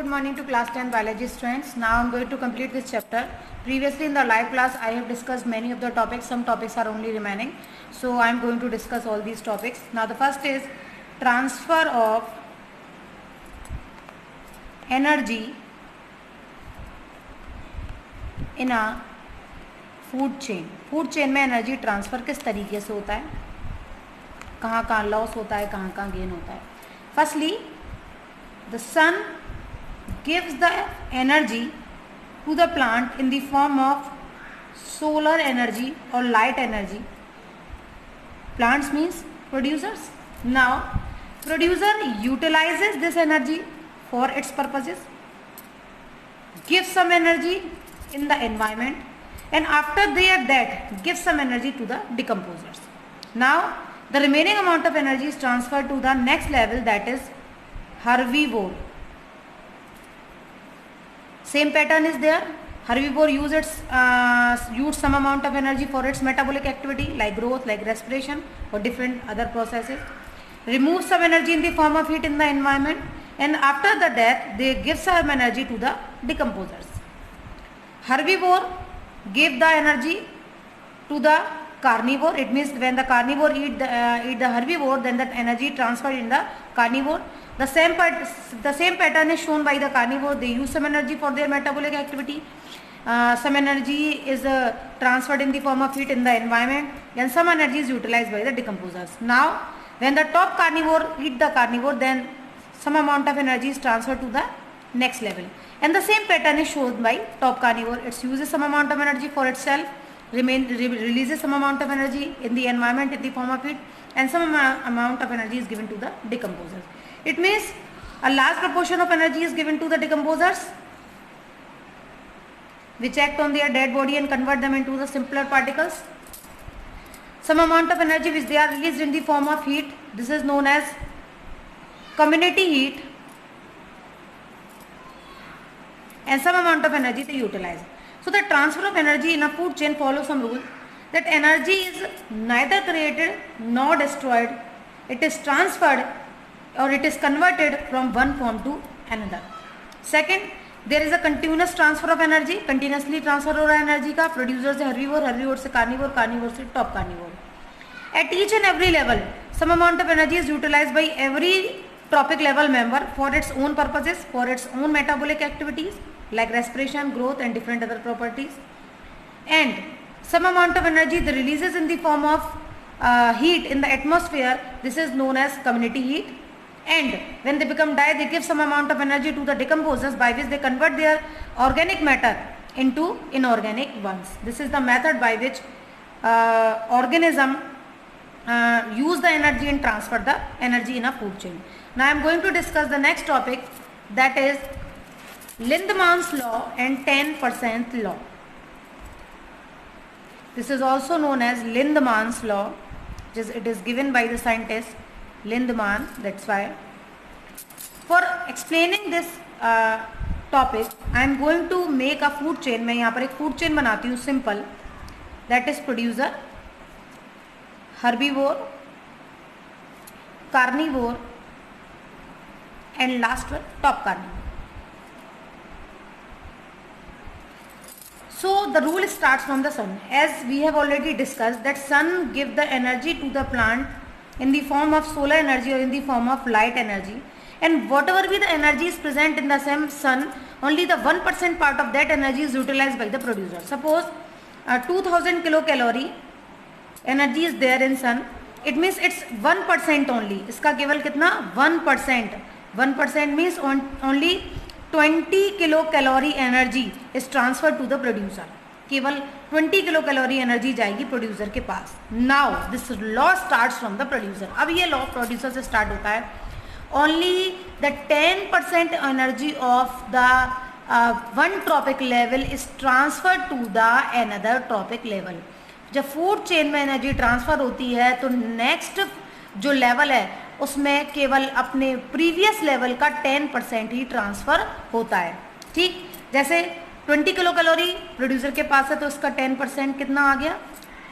good morning to class 10 biology students. Now I am going to complete this chapter. Previously in the live class I have discussed many of the topics. Some topics are only remaining. So I am going to discuss all these topics. Now the first is transfer of energy in a food chain. Food chain में energy transfer किस तरीके से होता है, कहाँ कहाँ loss होता है, कहाँ कहाँ गेन होता है. Firstly, the sun gives the energy to the plant in the form of solar energy or light energy. Plants means producers. Now, producer utilizes this energy for its purposes, gives some energy in the environment, and after their death gives some energy to the decomposers. Now, the remaining amount of energy is transferred to the next level, that is herbivore. Same pattern is there. Herbivore use some amount of energy for its metabolic activity like growth, like respiration or different other processes. Remove some energy in the form of heat in the environment, and after the death they give some energy to the decomposers. Herbivore give the energy to the carnivore. It means when the carnivore eat the herbivore, then that energy transferred in the carnivore. The same pattern is shown by the carnivore. They use some energy for their metabolic activity. Some energy is transferred in the form of heat in the environment, and some energy is utilized by the decomposers. Now, when the top carnivore eat the carnivore, then some amount of energy is transferred to the next level. And the same pattern is shown by top carnivore. It uses some amount of energy for itself, releases some amount of energy in the environment in the form of heat, and some amount of energy is given to the decomposers. It means a large proportion of energy is given to the decomposers, which act on their dead body and convert them into the simpler particles. Some amount of energy which they are released in the form of heat. This is known as community heat, and some amount of energy they utilize. So the transfer of energy in a food chain follows some rule that energy is neither created nor destroyed. It is transferred or it is converted from one form to another. Second, there is a continuous transfer of energy. Continuously transfer हो रहा है energy का, producer से herbivore, herbivore से carnivore, carnivore से top carnivore. At each and every level, some amount of energy is utilized by every trophic level member for its own purposes, for its own metabolic activities like respiration, growth and different other properties. And some amount of energy the releases in the form of heat in the atmosphere. This is known as community heat. And when they become die, they give some amount of energy to the decomposers, by which they convert their organic matter into inorganic ones. This is the method by which organism use the energy and transfer the energy in a food chain. Now I am going to discuss the next topic, that is Lindeman's law and 10% law. This is also known as Lindeman's law. It is given by the scientist Lindemann. That's why. For explaining this topic, I am going to make a food chain. मैं यहाँ पर एक food chain बनाती हूँ simple. That is producer, herbivore, carnivore, and last one top carnivore. So the rule starts from the sun. As we have already discussed, that sun give the energy to the plant in the form of solar energy or in the form of light energy, and whatever be the energy is present in the same sun, only the 1% part of that energy is utilized by the producer. Suppose 2000 kilocalorie energy is there in sun. It means it's 1% only. इसका केवल कितना 1%. 1% means only 20 kilocalorie energy is transferred to the producer. केवल 20 kilocalorie energy जाएगी producer के पास. Now this law starts from the producer. अब ये law producer से start होता है. Only the 10% energy of the one trophic level is transferred to the another trophic level. जब food chain में एनर्जी ट्रांसफ़र होती है तो नेक्स्ट जो लेवल है उसमें केवल अपने प्रीवियस लेवल का 10% ही ट्रांसफ़र होता है. ठीक, जैसे 20 किलो कैलोरी प्रोड्यूसर के पास है तो उसका 10% कितना आ गया,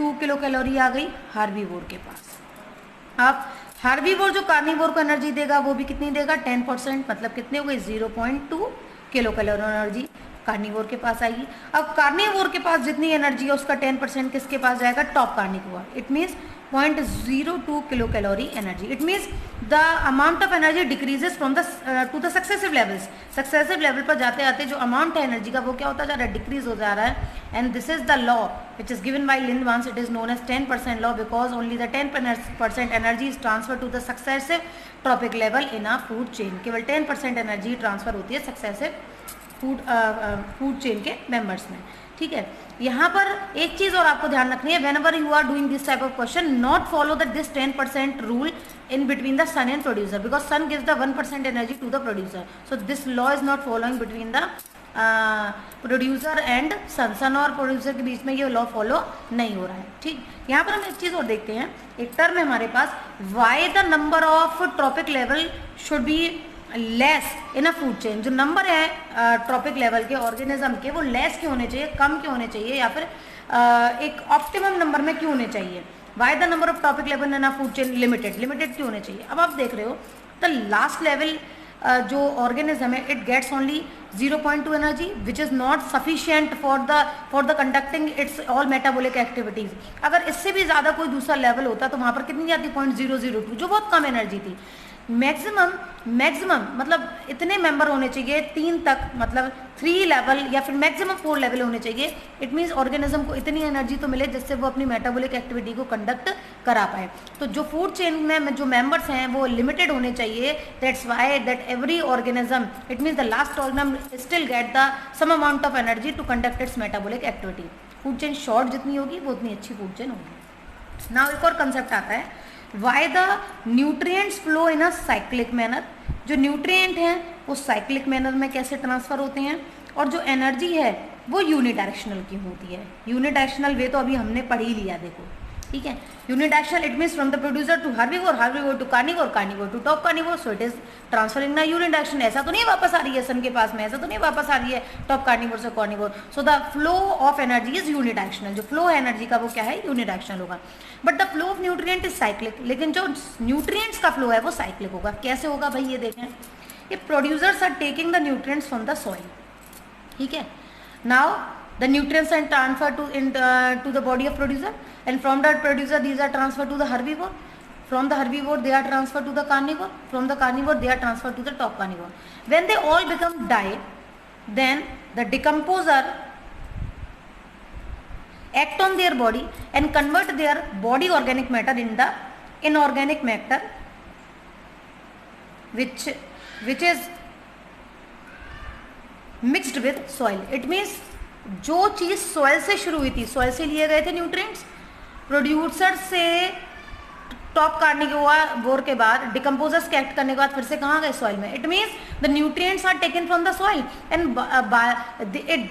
2 किलो कैलोरी आ गई हार्बीवोर के पास. अब हार्बीवोर जो कार्निवोर को एनर्जी देगा वो भी कितनी देगा 10%, मतलब कितने हो गए 0.2 किलो कैलोरी एनर्जी कार्निवोर के पास आएगी। अब कार्निवोर के पास जितनी एनर्जी है उसका 10% किसके पास जाएगा, top carnivore. It means 0.02 kilo calorie energy. It means the amount of energy decreases from the two the successive levels. Successive level पर जाते आते जो अमाउंट है एनर्जी का वो क्या होता जा रहा है, डिक्रीज हो जा रहा है। And this is the law which is given by Lindeman's. It is known as 10% law because only the 10% energy is transfer to the successive trophic level in a food chain. केवल 10% energy transfer होती है successive food chain के members में। ठीक है, यहाँ पर एक चीज और आपको ध्यान रखनी है, whenever you are doing this type of question, not follow that this 10% rule in between the sun and producer, because sun gives the 1% energy to the producer. So this law is not following between the producer and sun और producer के बीच में ये law follow नहीं हो रहा है। ठीक, यहाँ पर हम एक चीज और देखते हैं, एक टर्म है हमारे पास, why the number of trophic level should be less in a food chain. जो नंबर है ट्रॉपिक लेवल के ऑर्गेनिज्म के वो लेस क्यों होने चाहिए, कम क्यों होने चाहिए, या फिर एक ऑप्टिमम नंबर में क्यों होने चाहिए। Why the number of trophic level in a food chain limited क्यों होने चाहिए। अब आप देख रहे हो द लास्ट लेवल जो ऑर्गेनिज्म है it gets only 0.2 energy which is not sufficient for the conducting its all metabolic activities. अगर इससे भी ज्यादा कोई दूसरा लेवल होता तो वहां पर कितनी जाती, 0.002, जो बहुत कम एनर्जी थी। मैक्सिमम मतलब इतने मेंबर होने चाहिए 3 तक, मतलब 3 लेवल या फिर मैक्सिमम 4 लेवल होने चाहिए। इट मीन्स ऑर्गेनिज्म को इतनी एनर्जी तो मिले जिससे वो अपनी मेटाबॉलिक एक्टिविटी को कंडक्ट करा पाए। तो जो फूड चेन में जो मेंबर्स हैं वो लिमिटेड होने चाहिए। That's why that every organism, it means the last organism still get the same amount of energy to conduct its metabolic activity. Food chain short जितनी होगी वो उतनी अच्छी फूड चेन होगी। नाउ एक और कंसेप्ट आता है, why the nutrients flow in a cyclic manner. जो न्यूट्रिएंट हैं वो साइक्लिक मैनर में कैसे ट्रांसफर होते हैं, और जो एनर्जी है वो यूनिडायरेक्शनल क्यों होती है। यूनिडायरेक्शनल वे तो अभी हमने पढ़ ही लिया, देखो ठीक है। Unidirectional it means from the producer to herbivore to carnivore to top carnivore. So it is transferring ना यूनिडायरेक्शन। ऐसा तो नहीं वापस आ रही है सन के पास में, ऐसा तो नहीं वापस आ रही है टॉप कार्निवोर से carnivore. So the flow of energy is unidirectional. जो फ्लो है एनर्जी का वो क्या है, यूनिडायरेक्शनल होगा। But the flow of nutrient is cyclic. लेकिन जो न्यूट्रिएंट्स का फ्लो है वो साइक्लिक होगा। कैसे होगा भाई, ये देखें, ये producers are taking the nutrients from the soil. ठीक है, now the nutrients are transferred to the body of producer, and from that producer these are transferred to the herbivore. From the herbivore they are transferred to the carnivore. From the carnivore they are transferred to the top carnivore. When they all become die, then the decomposer act on their body and convert their body organic matter in the inorganic matter which is mixed with soil. It means जो चीज soil से शुरू हुई थी, soil से लिए गए थे न्यूट्रिएंट्स, प्रोड्यूसर से टॉप कार्निवोर के बाद डिकम्पोजर्स के एक्ट करने के बाद फिर से कहाँ गए, सॉइल में। It means the nutrients are taken from the soil and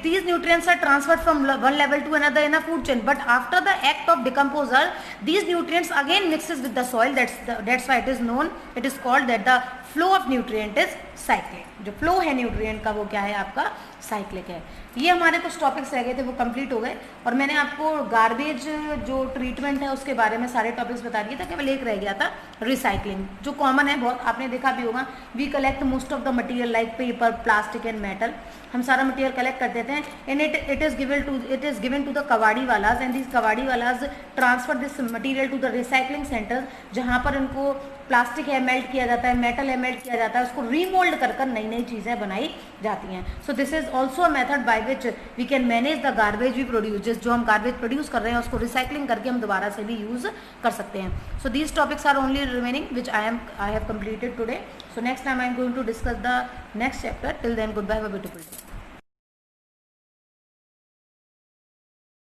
these nutrients are transferred from one level to another in a food chain, but after the act of decomposer these nutrients again mixes with the soil. That's why it is known, it is called that the flow of nutrient is cyclic. जो flow है nutrient का वो क्या है, आपका cyclic है। ये हमारे कुछ टॉपिक्स रह गए थे वो कंप्लीट हो गए, और मैंने आपको गार्बेज जो ट्रीटमेंट है उसके बारे में सारे टॉपिक्स बता दिए थे। केवल एक रह गया था, रिसाइकलिंग, जो कॉमन है बहुत, आपने देखा भी होगा। We collect most of the material like paper, plastic and metal. हम सारा मटेरियल कलेक्ट कर देते हैं and it is given to the kabadi walas, and this kabadi walas transfer this material to the recycling centre, जहाँ पर उनको प्लास्टिक है मेल्ट किया जाता है, मेटल है मेल्ट किया जाता है, उसको रीमोल्ड कर नई नई चीज़ें बनाई जाती हैं। So this is also a method by which we can manage the garbage we produce. जो हम गार्बेज प्रोड्यूस कर रहे हैं उसको रिसाइकलिंग करके हम दोबारा से भी यूज कर सकते हैं। So these topics are only remaining which I have completed today. So next time I am going to discuss the next chapter. Till then goodbye, have a beautiful day.